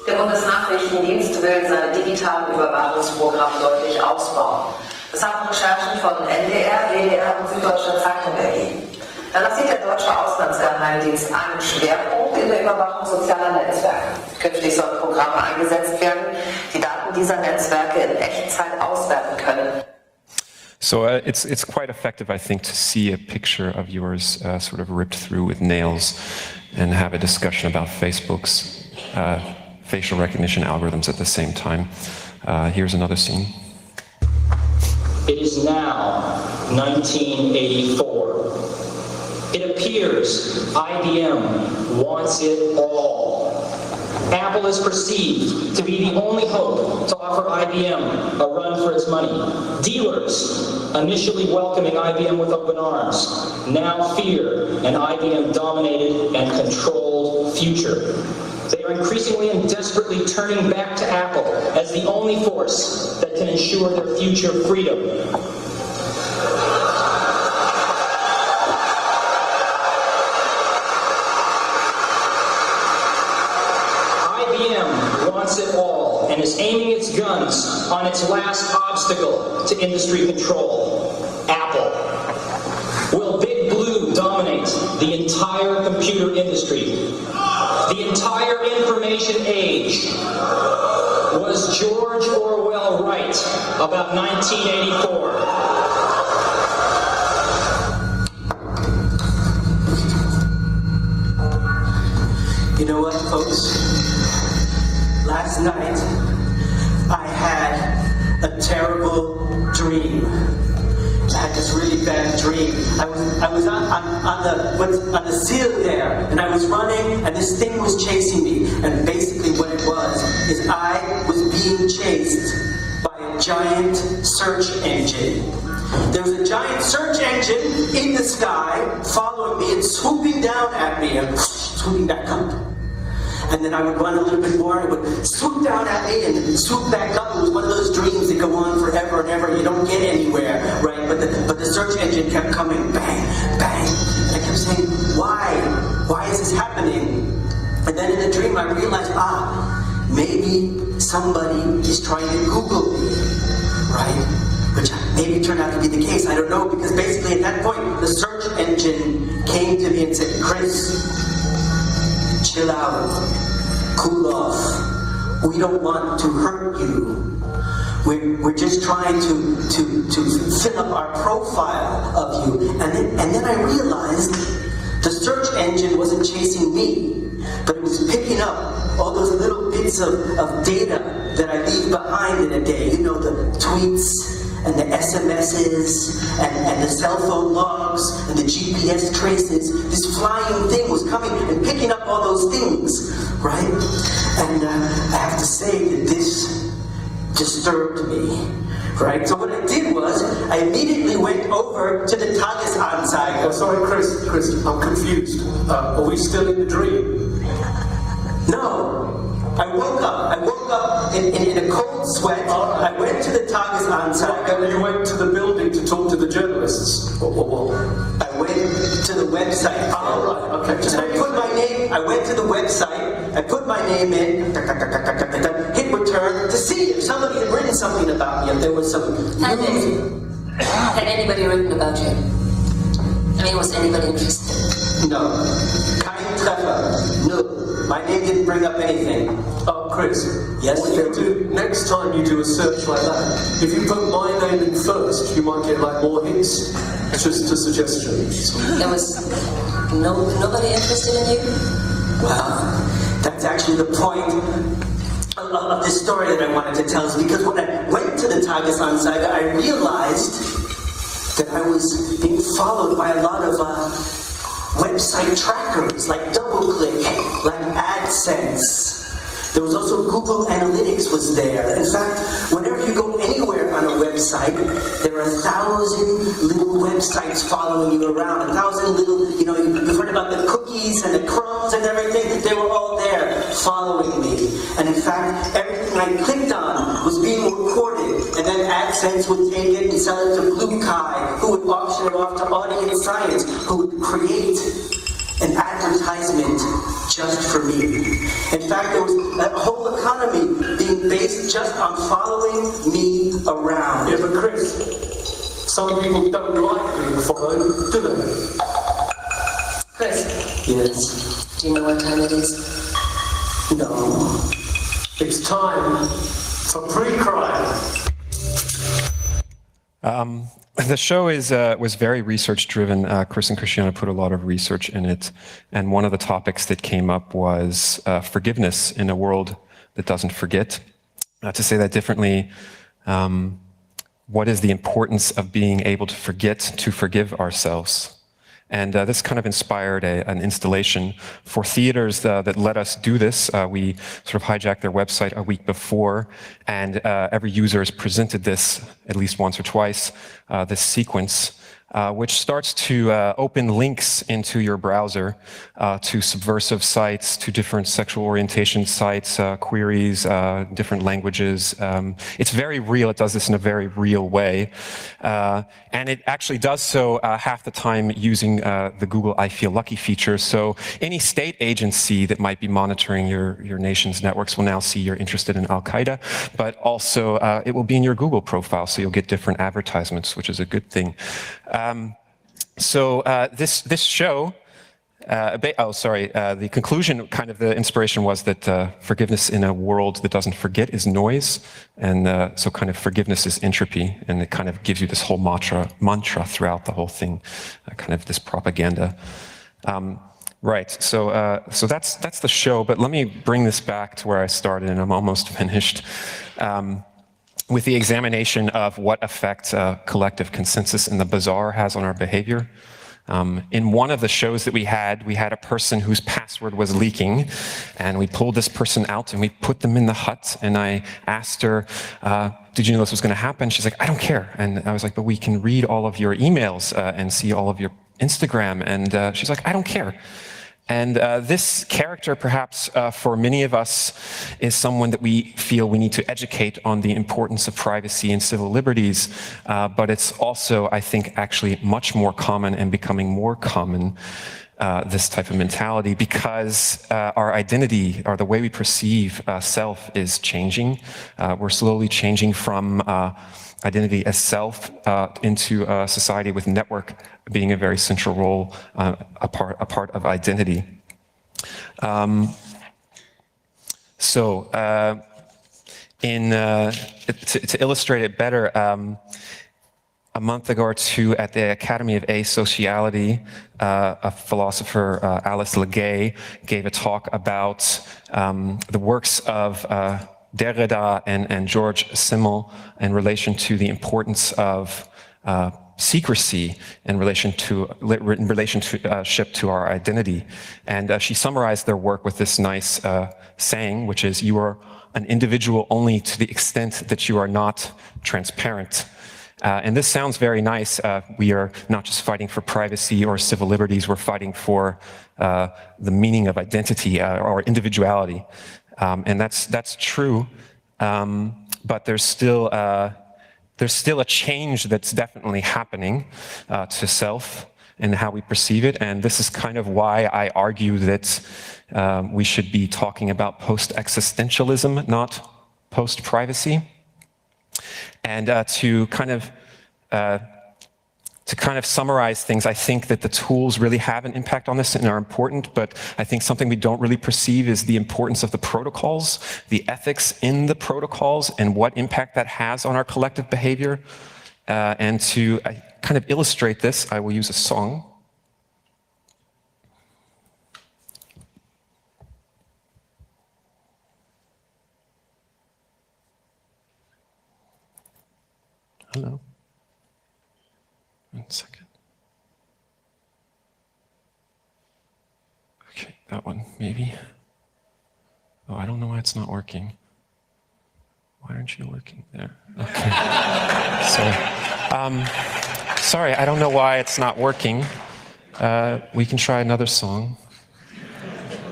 Der Bundesnachrichtendienst will seine digitalen Überwachungsprogramme deutlich ausbauen. Das haben Recherchen von NDR, WDR und Süddeutscher Zeitung ergeben. Danach sieht der deutsche Auslandsgeheimdienst einen Schwerpunkt in der Überwachung sozialer Netzwerke. Künftig sollen Programme eingesetzt werden, die Daten dieser Netzwerke in Echtzeit auswerten können. So it's quite effective, I think, to see a picture of yours sort of ripped through with nails and have a discussion about Facebook's facial recognition algorithms at the same time. Here's another scene. It is now 1984. It appears IBM wants it all. Apple is perceived to be the only hope to offer IBM a run for its money. Dealers, initially welcoming IBM with open arms, now fear an IBM-dominated and controlled future. They are increasingly and desperately turning back to Apple as the only force that can ensure their future freedom. IBM wants it all and is aiming its guns on its last obstacle to industry control, Apple. Will Big Blue dominate the entire computer industry? The entire information age? Was George Orwell right about 1984? You know what, folks? Last night, I had a terrible dream. I had this really bad dream. I was on the seal there, and I was running, and this thing was chasing me. And basically what it was is I was being chased by a giant search engine. There was a giant search engine in the sky following me and swooping down at me and swooping back up. And then I would run a little bit more, and it would swoop down at me and swoop back up. It was one of those dreams that go on forever and ever. You don't get anywhere, right? But the search engine kept coming, bang, bang. And I kept saying, why? Why is this happening? And then in the dream I realized, maybe somebody is trying to Google me, right? Which maybe turned out to be the case, I don't know, because basically at that point, the search engine came to me and said, Chris, chill out, cool off. We don't want to hurt you. We're just trying to fill up our profile of you. And then I realized the search engine wasn't chasing me, but it was picking up all those little bits of data that I leave behind in a day. You know, the tweets and the SMSs and the cell phone logs and the GPS traces. This flying thing was coming and picking up all those things, right? And I have to say that this disturbed me, right? So what I did was, I immediately went over to the Tagesanzeiger. Oh, sorry, Chris, I'm confused. Are we still in the dream? No. I woke up in a cold sweat. I went to the Tagesanzeiger. And you went to the building to talk to the journalists? I went to the website. Oh, right, okay. I went to the website, I put my name in, hit return to see if somebody had written something about me, if there was some news. Had anybody written about you? I mean, was anybody interested? No. Kein Treffer. No. My name didn't bring up anything. Oh, Chris. Yes, what you do next time you do a search like that, if you put my name in first, you might get like more hits. It's just a suggestion. There was nobody interested in you? Well, that's actually the point of this story that I wanted to tell, is because when I went to the Tagesanzeiger, I realized that I was being followed by a lot of website trackers, like DoubleClick, like AdSense. There was also Google Analytics was there. In fact, whenever you go anywhere on a website, there are 1,000 little websites following you around. 1,000 little, you've heard about the cookies and the crumbs and everything. They were all there following me. And in fact, everything I clicked on was being recorded. And then AdSense would take it and sell it to Blue Kai, who would auction it off to Audience Science, who would create an advertisement just for me. In fact, there was a whole economy being based just on following me around. Yeah, but Chris, some people don't like being followed, do they? Chris? Yes? Do you know what time it is? No. It's time for pre-crime. the show was very research-driven. Chris and Christiana put a lot of research in it, and one of the topics that came up was forgiveness in a world that doesn't forget. To say that differently, what is the importance of being able to forgive ourselves? And this kind of inspired an installation for theaters that let us do this. We sort of hijacked their website a week before, and every user is presented this at least once or twice, this sequence, which starts to open links into your browser to subversive sites, to different sexual orientation sites, queries, different languages. It's very real. It does this in a very real way. And it actually does so half the time using the Google I Feel Lucky feature. So any state agency that might be monitoring your nation's networks will now see you're interested in Al-Qaeda, but also it will be in your Google profile, so you'll get different advertisements, which is a good thing. This show, the conclusion, kind of the inspiration was that forgiveness in a world that doesn't forget is noise, and so kind of forgiveness is entropy, and it kind of gives you this whole mantra throughout the whole thing, kind of this propaganda. Right, so that's the show, but let me bring this back to where I started, and I'm almost finished. With the examination of what effect collective consensus in the bazaar has on our behavior. In one of the shows that we had a person whose password was leaking, and we pulled this person out and we put them in the hut, and I asked her, did you know this was going to happen? She's like, I don't care. And I was like, but we can read all of your emails and see all of your Instagram. And she's like, I don't care. And this character, perhaps for many of us, is someone that we feel we need to educate on the importance of privacy and civil liberties. But it's also, I think, actually much more common and becoming more common, this type of mentality, because our identity, or the way we perceive self, is changing. We're slowly changing from identity as self into a society with network being a very central role, a part of identity. To illustrate it better, a month ago or two at the Academy of Asociality, a philosopher, Alice Legay, gave a talk about the works of Derrida and George Simmel in relation to the importance of secrecy in relationship to our identity. And she summarized their work with this nice saying, which is, you are an individual only to the extent that you are not transparent. And this sounds very nice. We are not just fighting for privacy or civil liberties, we're fighting for the meaning of identity or individuality. And that's true, but there's still a change that's definitely happening to self and how we perceive it. And this is kind of why I argue that we should be talking about post-existentialism, not post-privacy. And to kind of summarize things, I think that the tools really have an impact on this and are important, but I think something we don't really perceive is the importance of the protocols, the ethics in the protocols, and what impact that has on our collective behavior. And to kind of illustrate this, I will use a song. Hello. 1 second. Okay, that one, maybe. Oh, I don't know why it's not working. Why aren't you working there? Okay. Sorry, I don't know why it's not working. We can try another song.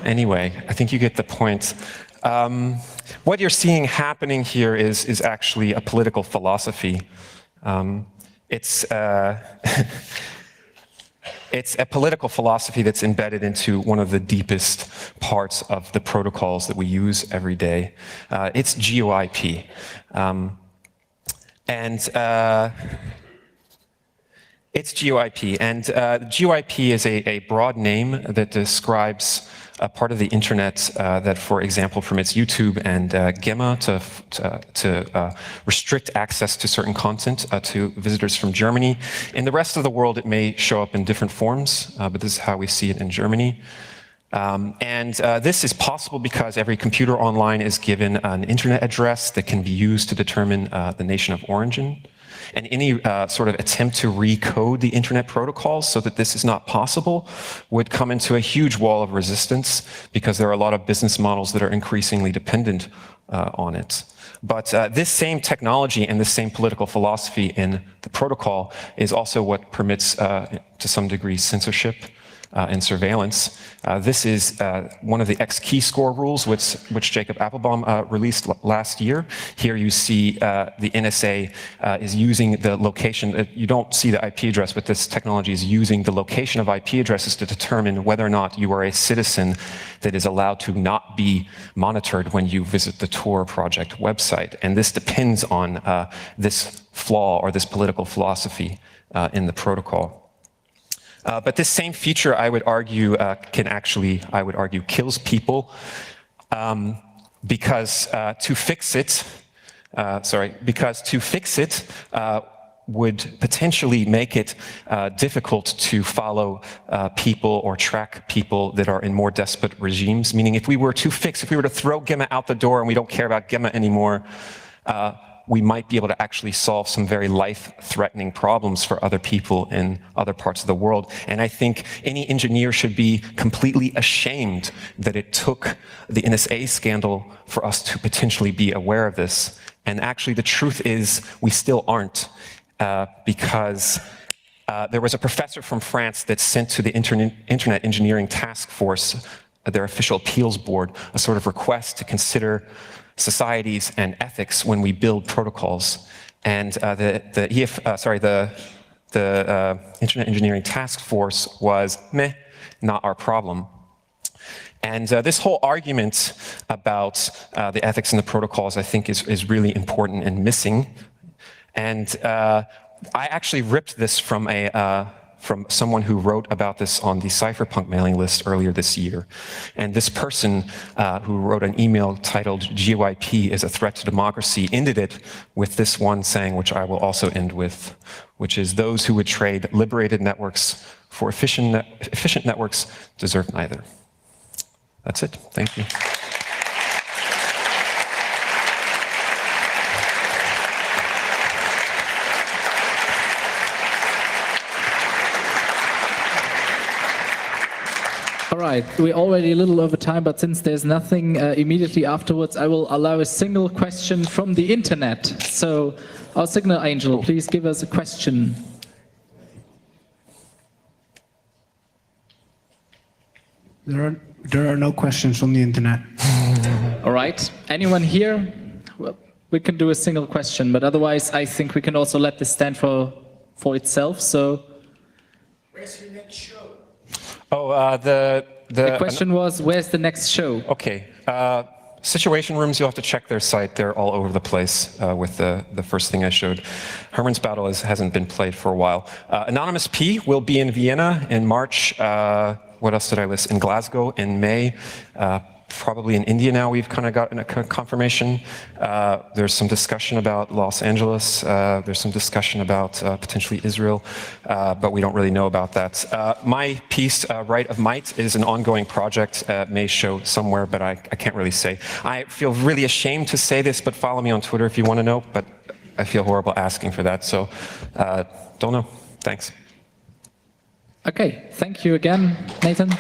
Anyway, I think you get the point. What you're seeing happening here is actually a political philosophy. It's a political philosophy that's embedded into one of the deepest parts of the protocols that we use every day. It's GOIP. It's GOIP. And GOIP is a broad name that describes part of the internet that, for example, permits YouTube and GEMA to restrict access to certain content to visitors from Germany. In the rest of the world, it may show up in different forms, but this is how we see it in Germany. This is possible because every computer online is given an internet address that can be used to determine the nation of origin. And any sort of attempt to recode the internet protocols so that this is not possible would come into a huge wall of resistance because there are a lot of business models that are increasingly dependent on it. But this same technology and this same political philosophy in the protocol is also what permits, to some degree, censorship and surveillance. This is one of the X-key-score rules, which Jacob Appelbaum released last year. Here you see the NSA is using the location. You don't see the IP address, but this technology is using the location of IP addresses to determine whether or not you are a citizen that is allowed to not be monitored when you visit the Tor project website. And this depends on this flaw or this political philosophy in the protocol. But this same feature, I would argue, kills people because to fix it would potentially make it difficult to follow people or track people that are in more desperate regimes. Meaning, if we were to throw GEMA out the door and we don't care about GEMA anymore, we might be able to actually solve some very life-threatening problems for other people in other parts of the world. And I think any engineer should be completely ashamed that it took the NSA scandal for us to potentially be aware of this. And actually, the truth is, we still aren't, because there was a professor from France that sent to the Internet Engineering Task Force, their official appeals board, a sort of request to consider societies and ethics when we build protocols. And the Internet Engineering Task Force was, meh, not our problem. And this whole argument about the ethics and the protocols, I think, is really important and missing. And I actually ripped this from someone who wrote about this on the Cypherpunk mailing list earlier this year. And this person who wrote an email titled "GYP is a threat to democracy" ended it with this one saying, which I will also end with, which is, "Those who would trade liberated networks for efficient networks deserve neither." That's it. Thank you. All right, we're already a little over time, but since there's nothing immediately afterwards, I will allow a single question from the internet. So, our signal angel, please give us a question. There are no questions from the internet. All right, anyone here? Well, we can do a single question, but otherwise I think we can also let this stand for itself. So, where's your next show? Oh, the question was, where's the next show? Okay. Situation rooms, you'll have to check their site. They're all over the place with the first thing I showed. Herman's Battle hasn't been played for a while. Anonymous P will be in Vienna in March. What else did I list? In Glasgow in May. Probably in India now, we've kind of gotten a confirmation. There's some discussion about Los Angeles. There's some discussion about potentially Israel, but we don't really know about that. My piece, Right of Might, is an ongoing project. May show somewhere, but I can't really say. I feel really ashamed to say this, but follow me on Twitter if you want to know, but I feel horrible asking for that, so don't know. Thanks. Okay, thank you again, Nathan.